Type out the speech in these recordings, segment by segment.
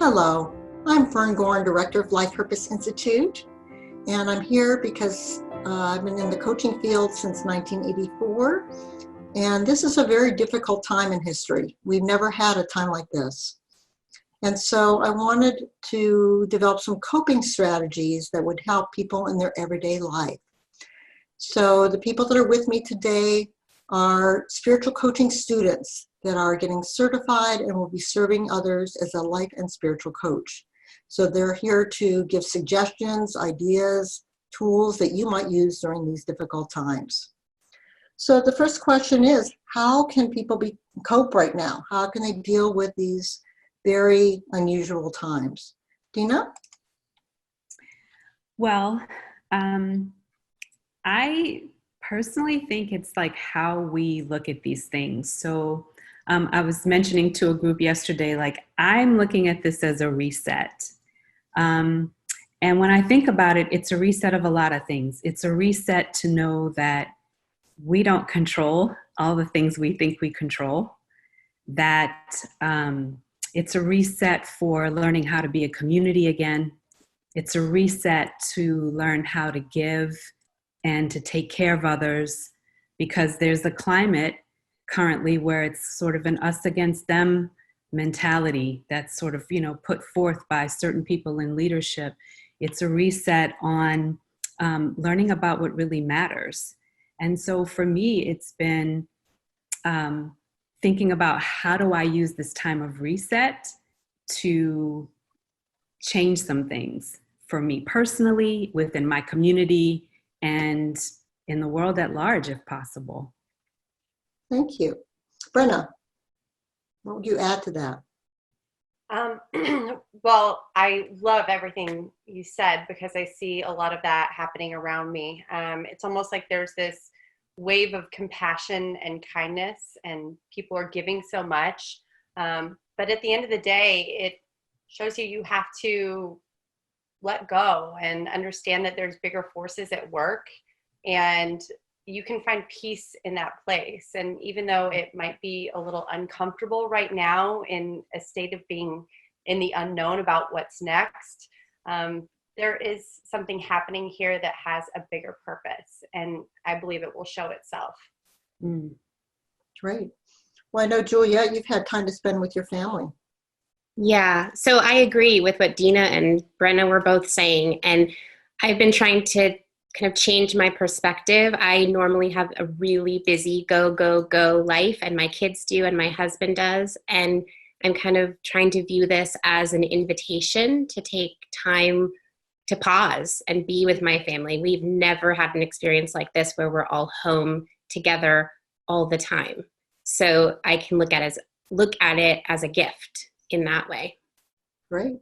Hello, I'm Fern Gorn, Director of Life Purpose Institute, and I'm here because I've been in the coaching field since 1984, and this is a very difficult time in history. We've never had a time like this. And so I wanted to develop some coping strategies that would help people in their everyday life. So the people that are with me today are spiritual coaching students that are getting certified and will be serving others as a life and spiritual coach. So they're here to give suggestions, ideas, tools that you might use during these difficult times. So the first question is, how can people cope right now? How can they deal with these very unusual times? Dina? Well, I personally think it's like how we look at these things. So I was mentioning to a group yesterday, like I'm looking at this as a reset. And when I think about it, it's a reset of a lot of things. It's a reset to know that we don't control all the things we think we control, that it's a reset for learning how to be a community again. It's a reset to learn how to give and to take care of others, because there's a climate currently where it's sort of an us against them mentality that's sort of, put forth by certain people in leadership. It's a reset on learning about what really matters. And so for me, it's been thinking about how do I use this time of reset to change some things for me personally, within my community, and in the world at large, if possible. Thank you. Brenna, what would you add to that? Well, I love everything you said because I see a lot of that happening around me. It's almost like there's this wave of compassion and kindness, and people are giving so much. But at the end of the day, it shows you have to let go and understand that there's bigger forces at work, and you can find peace in that place. And even though it might be a little uncomfortable right now in a state of being in the unknown about what's next, there is something happening here that has a bigger purpose, and I believe it will show itself. Great. Well, I know, Julia, you've had time to spend with your family. Yeah, so I agree with what Dina and Brenna were both saying, and I've been trying to kind of change my perspective. I normally have a really busy go, go, go life, and my kids do, and my husband does, and I'm kind of trying to view this as an invitation to take time to pause and be with my family. We've never had an experience like this where we're all home together all the time. So I can look at it as a gift in that way. Great.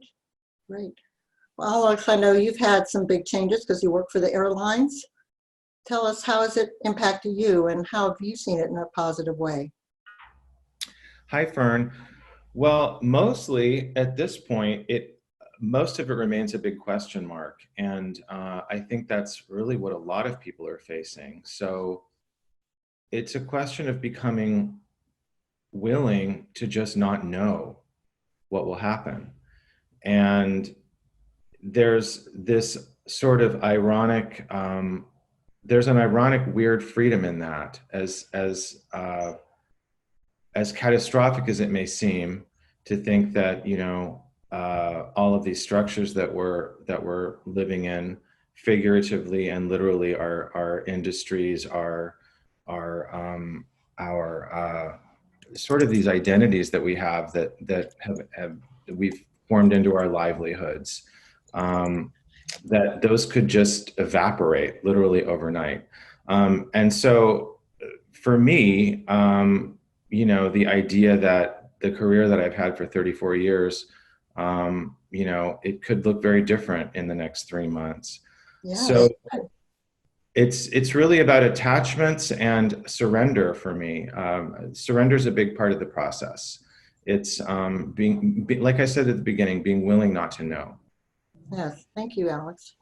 Well, Alex, I know you've had some big changes because you work for the airlines. Tell us, how has it impacted you, and how have you seen it in a positive way? Hi, Fern. Well, mostly at this point, most of it remains a big question mark. And I think that's really what a lot of people are facing. So it's a question of becoming willing to just not know what will happen. And there's this sort of ironic, there's an ironic, weird freedom in that, as catastrophic as it may seem, to think that, all of these structures that we're living in, figuratively and literally, our industries, our sort of these identities that we have that we've formed into our livelihoods, that those could just evaporate literally overnight. And so for me, the idea that the career that I've had for 34 years, it could look very different in the next 3 months. Yes. So it's really about attachments and surrender for me. Surrender is a big part of the process. It's being, like I said at the beginning, being willing not to know. Yes, thank you, Alex.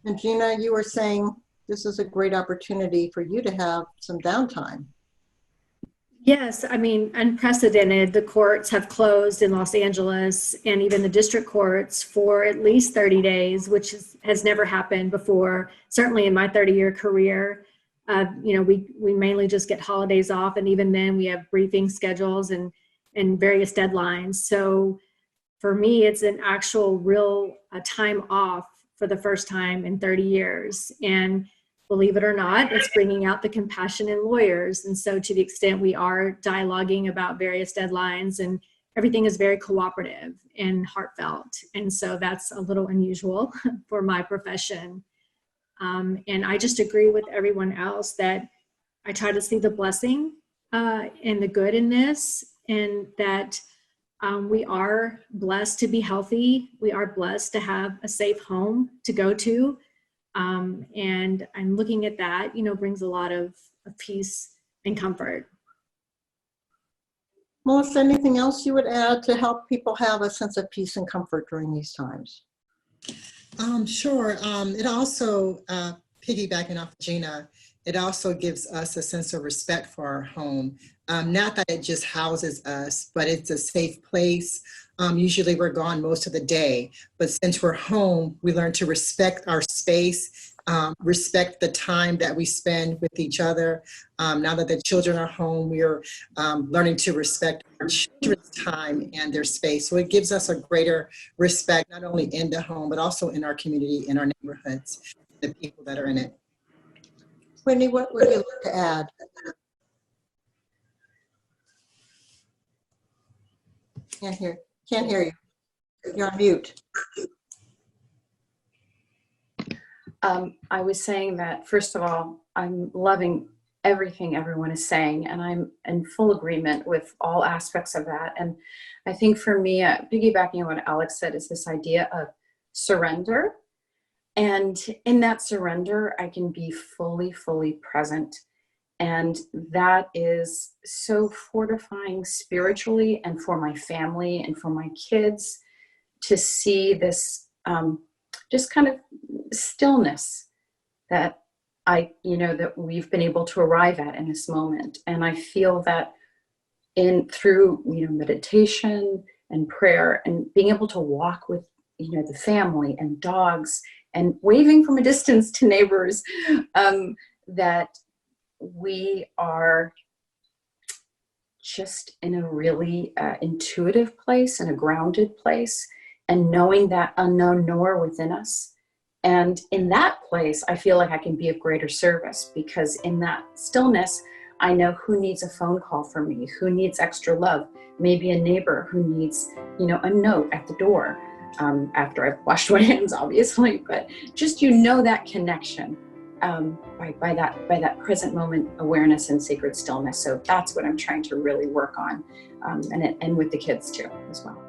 And Gina, you were saying this is a great opportunity for you to have some downtime. Yes, I mean, unprecedented. The courts have closed in Los Angeles and even the district courts for at least 30 days, which has never happened before, certainly in my 30-year career. We mainly just get holidays off, and even then we have briefing schedules and various deadlines. So for me, it's an actual real time off for the first time in 30 years. And believe it or not, it's bringing out the compassion in lawyers. And so to the extent we are dialoguing about various deadlines, and everything is very cooperative and heartfelt. And so that's a little unusual for my profession. And I just agree with everyone else that I try to see the blessing and the good in this, and that we are blessed to be healthy. We are blessed to have a safe home to go to. And I'm looking at that, brings a lot of peace and comfort. Melissa, anything else you would add to help people have a sense of peace and comfort during these times? Sure. It also, piggybacking off Gina, it also gives us a sense of respect for our home. Not that it just houses us, but it's a safe place. Usually we're gone most of the day, but since we're home, we learn to respect our space, respect the time that we spend with each other. Now that the children are home, we are learning to respect our children's time and their space. So it gives us a greater respect, not only in the home, but also in our community, in our neighborhoods, the people that are in it. Whitney, what would you like to add? Can't hear you. You're on mute. I was saying that, first of all, I'm loving everything everyone is saying, and I'm in full agreement with all aspects of that. And I think for me, piggybacking on what Alex said, is this idea of surrender. And in that surrender, I can be fully present. And that is so fortifying spiritually and for my family and for my kids, to see this just kind of stillness that that we've been able to arrive at in this moment. And I feel that through meditation and prayer and being able to walk with the family and dogs and waving from a distance to neighbors, that we are just in a really intuitive place and a grounded place, and knowing that unknown knower within us. And in that place, I feel like I can be of greater service, because in that stillness, I know who needs a phone call from me, who needs extra love, maybe a neighbor who needs, a note at the door, after I've washed my hands, obviously, but just, that connection by that present moment awareness and sacred stillness. So that's what I'm trying to really work on, and with the kids too, as well.